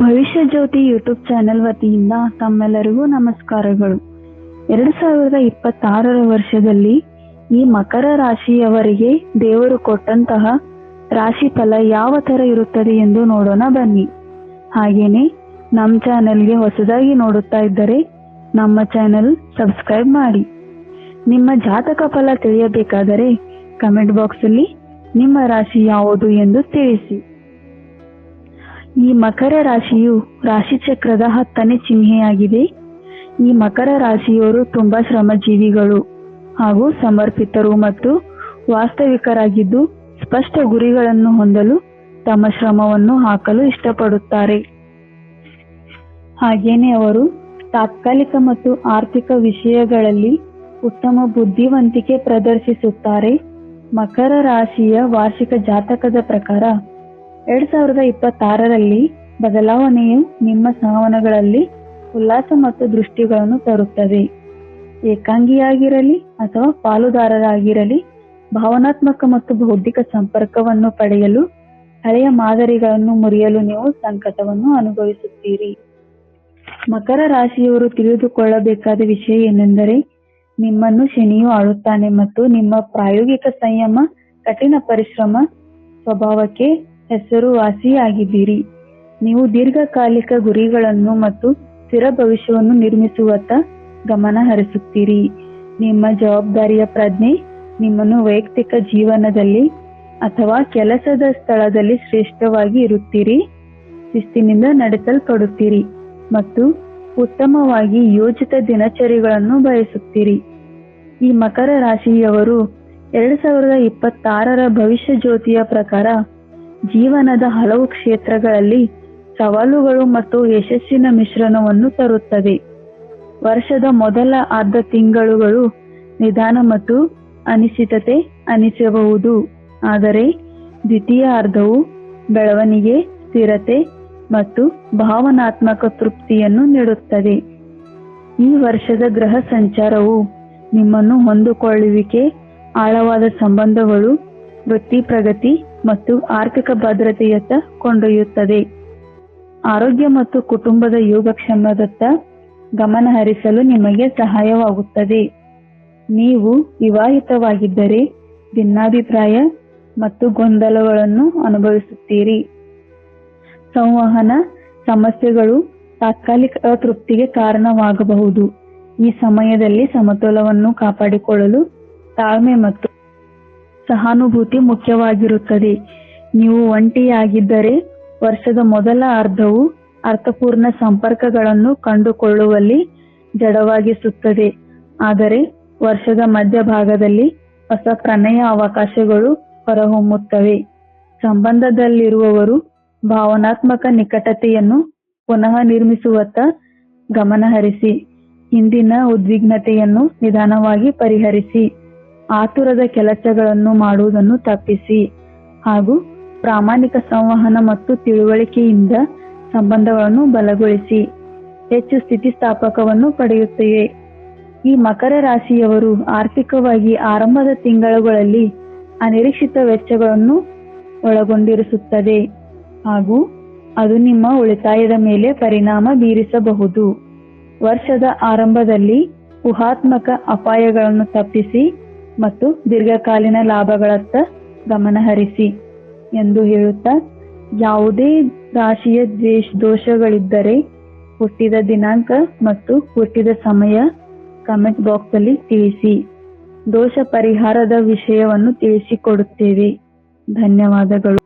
ಭವಿಷ್ಯ ಜ್ಯೋತಿ YouTube channel ವತಿಯಿಂದ ತಮ್ಮೆಲ್ಲರಿಗೂ ನಮಸ್ಕಾರಗಳು. 2026ರ ವರ್ಷದಲ್ಲಿ ಈ ಮಕರ ರಾಶಿಯವರಿಗೆ ದೇವರು ಕೊಟ್ಟಂತಹ ರಾಶಿ ಫಲ ಯಾವ ತರ ಇರುತ್ತದೆ ಎಂದು ನೋಡೋಣ ಬನ್ನಿ. ಹಾಗೇನೆ ನಮ್ಮ ಚಾನೆಲ್ಗೆ ಹೊಸದಾಗಿ ನೋಡುತ್ತಾ ಇದ್ದರೆ ನಮ್ಮ ಚಾನೆಲ್ ಸಬ್ಸ್ಕ್ರೈಬ್ ಮಾಡಿ. ನಿಮ್ಮ ಜಾತಕ ಫಲ ತಿಳಿಯಬೇಕಾದರೆ ಕಮೆಂಟ್ ಬಾಕ್ಸ್ ಅಲ್ಲಿ ನಿಮ್ಮ ರಾಶಿ ಯಾವುದು ಎಂದು ತಿಳಿಸಿ. ಈ ಮಕರ ರಾಶಿಯು ರಾಶಿ ಚಕ್ರದ 10ನೇ ಚಿಹ್ನೆಯಾಗಿದೆ. ಈ ಮಕರ ರಾಶಿಯವರು ತುಂಬಾ ಶ್ರಮಜೀವಿಗಳು ಹಾಗೂ ಸಮರ್ಪಿತರು ಮತ್ತು ವಾಸ್ತವಿಕರಾಗಿದ್ದು ಸ್ಪಷ್ಟ ಗುರಿಗಳನ್ನು ಹೊಂದಲು ತಮ್ಮ ಶ್ರಮವನ್ನು ಹಾಕಲು ಇಷ್ಟಪಡುತ್ತಾರೆ. ಹಾಗೇನೆ ಅವರು ತಾತ್ಕಾಲಿಕ ಮತ್ತು ಆರ್ಥಿಕ ವಿಷಯಗಳಲ್ಲಿ ಉತ್ತಮ ಬುದ್ಧಿವಂತಿಕೆ ಪ್ರದರ್ಶಿಸುತ್ತಾರೆ. ಮಕರ ರಾಶಿಯ ವಾರ್ಷಿಕ ಜಾತಕದ ಪ್ರಕಾರ 2026ರಲ್ಲಿ ಬದಲಾವಣೆಯು ನಿಮ್ಮ ಸಂವಹನಗಳಲ್ಲಿ ಉಲ್ಲಾಸ ಮತ್ತು ದೃಷ್ಟಿಗಳನ್ನು ತರುತ್ತದೆ. ಏಕಾಂಗಿಯಾಗಿರಲಿ ಅಥವಾ ಪಾಲುದಾರರಾಗಿರಲಿ, ಭಾವನಾತ್ಮಕ ಮತ್ತು ಬೌದ್ಧಿಕ ಸಂಪರ್ಕವನ್ನು ಪಡೆಯಲು ಹಳೆಯ ಮಾದರಿಗಳನ್ನು ಮುರಿಯಲು ನೀವು ಸಂಕಟವನ್ನು ಅನುಭವಿಸುತ್ತೀರಿ. ಮಕರ ರಾಶಿಯವರು ತಿಳಿದುಕೊಳ್ಳಬೇಕಾದ ವಿಷಯ ಏನೆಂದರೆ, ನಿಮ್ಮನ್ನು ಶನಿಯು ಆಳುತ್ತಾನೆ ಮತ್ತು ನಿಮ್ಮ ಪ್ರಾಯೋಗಿಕ ಸಂಯಮ, ಕಠಿಣ ಪರಿಶ್ರಮ ಸ್ವಭಾವಕ್ಕೆ ಹೆಸರುವಾಸಿಯಾಗಿದ್ದೀರಿ. ನೀವು ದೀರ್ಘಕಾಲಿಕ ಗುರಿಗಳನ್ನು ಮತ್ತು ಸ್ಥಿರ ಭವಿಷ್ಯವನ್ನು ನಿರ್ಮಿಸುವತ್ತ ಗಮನ ಹರಿಸುತ್ತೀರಿ. ನಿಮ್ಮ ಜವಾಬ್ದಾರಿಯ ಪ್ರಜ್ಞೆ ನಿಮ್ಮನ್ನು ವೈಯಕ್ತಿಕ ಜೀವನದಲ್ಲಿ ಅಥವಾ ಕೆಲಸದ ಸ್ಥಳದಲ್ಲಿ ಶ್ರೇಷ್ಠವಾಗಿ ಇರುತ್ತೀರಿ. ಶಿಸ್ತಿನಿಂದ ನಡೆಸಲ್ಪಡುತ್ತೀರಿ ಮತ್ತು ಉತ್ತಮವಾಗಿ ಯೋಜಿತ ದಿನಚರಿಗಳನ್ನು ಬಯಸುತ್ತೀರಿ. ಈ ಮಕರ ರಾಶಿಯವರು 2026ರ ಭವಿಷ್ಯ ಜ್ಯೋತಿಯ ಪ್ರಕಾರ ಜೀವನದ ಹಲವು ಕ್ಷೇತ್ರಗಳಲ್ಲಿ ಸವಾಲುಗಳು ಮತ್ತು ಯಶಸ್ಸಿನ ಮಿಶ್ರಣವನ್ನು ತರುತ್ತದೆ. ವರ್ಷದ ಮೊದಲ ಅರ್ಧ ತಿಂಗಳುಗಳು ನಿಧಾನ ಮತ್ತು ಅನಿಶ್ಚಿತತೆ ಅನಿಸಬಹುದು, ಆದರೆ ದ್ವಿತೀಯ ಅರ್ಧವು ಬೆಳವಣಿಗೆ, ಸ್ಥಿರತೆ ಮತ್ತು ಭಾವನಾತ್ಮಕ ತೃಪ್ತಿಯನ್ನು ನೀಡುತ್ತದೆ. ಈ ವರ್ಷದ ಗ್ರಹ ಸಂಚಾರವು ನಿಮ್ಮನ್ನು ಹೊಂದಿಕೊಳ್ಳುವಿಕೆ, ಆಳವಾದ ಸಂಬಂಧಗಳು, ವೃತ್ತಿ ಪ್ರಗತಿ ಮತ್ತು ಆರ್ಥಿಕ ಭದ್ರತೆಯತ್ತ ಕೊಂಡೊಯ್ಯುತ್ತದೆ. ಆರೋಗ್ಯ ಮತ್ತು ಕುಟುಂಬದ ಯೋಗಕ್ಷೇಮದತ್ತ ಗಮನ ಹರಿಸಲು ನಿಮಗೆ ಸಹಾಯವಾಗುತ್ತದೆ. ನೀವು ವಿವಾಹಿತವಾಗಿದ್ದರೆ ಭಿನ್ನಾಭಿಪ್ರಾಯ ಮತ್ತು ಗೊಂದಲಗಳನ್ನು ಅನುಭವಿಸುತ್ತೀರಿ. ಸಂವಹನ ಸಮಸ್ಯೆಗಳು ತಾತ್ಕಾಲಿಕ ಅತೃಪ್ತಿಗೆ ಕಾರಣವಾಗಬಹುದು. ಈ ಸಮಯದಲ್ಲಿ ಸಮತೋಲನವನ್ನು ಕಾಪಾಡಿಕೊಳ್ಳಲು ತಾಳ್ಮೆ ಮತ್ತು ಸಹಾನುಭೂತಿ ಮುಖ್ಯವಾಗಿರುತ್ತದೆ. ನೀವು ಒಂಟಿಯಾಗಿದ್ದರೆ ವರ್ಷದ ಮೊದಲ ಅರ್ಧವು ಅರ್ಥಪೂರ್ಣ ಸಂಪರ್ಕಗಳನ್ನು ಕಂಡುಕೊಳ್ಳುವಲ್ಲಿ ಜಡವಾಗಿಸುತ್ತದೆ, ಆದರೆ ವರ್ಷದ ಮಧ್ಯಭಾಗದಲ್ಲಿ ಹೊಸ ಪ್ರಣಯ ಅವಕಾಶಗಳು ಹೊರಹೊಮ್ಮುತ್ತವೆ. ಸಂಬಂಧದಲ್ಲಿರುವವರು ಭಾವನಾತ್ಮಕ ನಿಕಟತೆಯನ್ನು ಪುನಃ ನಿರ್ಮಿಸುವತ್ತ ಗಮನ ಹರಿಸಿ. ಹಿಂದಿನ ಉದ್ವಿಗ್ನತೆಯನ್ನು ನಿಧಾನವಾಗಿ ಪರಿಹರಿಸಿ. ಆತುರದ ಕೆಲಸಗಳನ್ನು ಮಾಡುವುದನ್ನು ತಪ್ಪಿಸಿ ಹಾಗೂ ಪ್ರಾಮಾಣಿಕ ಸಂವಹನ ಮತ್ತು ತಿಳುವಳಿಕೆಯಿಂದ ಸಂಬಂಧಗಳನ್ನು ಬಲಗೊಳಿಸಿ. ಹೆಚ್ಚು ಸ್ಥಿತಿಸ್ಥಾಪಕವನ್ನು ಪಡೆಯುತ್ತವೆ. ಈ ಮಕರ ರಾಶಿಯವರು ಆರ್ಥಿಕವಾಗಿ ಆರಂಭದ ತಿಂಗಳುಗಳಲ್ಲಿ ಅನಿರೀಕ್ಷಿತ ವೆಚ್ಚಗಳನ್ನು ಒಳಗೊಂಡಿರಿಸುತ್ತದೆ ಹಾಗೂ ಅದು ನಿಮ್ಮ ಉಳಿತಾಯದ ಮೇಲೆ ಪರಿಣಾಮ ಬೀರಿಸಬಹುದು. ವರ್ಷದ ಆರಂಭದಲ್ಲಿ ಊಹಾತ್ಮಕ ಅಪಾಯಗಳನ್ನು ತಪ್ಪಿಸಿ ಮತ್ತು ದೀರ್ಘಕಾಲೀನ ಲಾಭಗಳತ್ತ ಗಮನ ಹರಿಸಿ ಎಂದು ಹೇಳುತ್ತಾ, ಯಾವುದೇ ರಾಶಿಯ ದೋಷಗಳಿದ್ದರೆ ಹುಟ್ಟಿದ ದಿನಾಂಕ ಮತ್ತು ಹುಟ್ಟಿದ ಸಮಯ ಕಮೆಂಟ್ ಬಾಕ್ಸ್ ಅಲ್ಲಿ ತಿಳಿಸಿ. ದೋಷ ಪರಿಹಾರದ ವಿಷಯವನ್ನು ತಿಳಿಸಿಕೊಡುತ್ತೇವೆ. ಧನ್ಯವಾದಗಳು.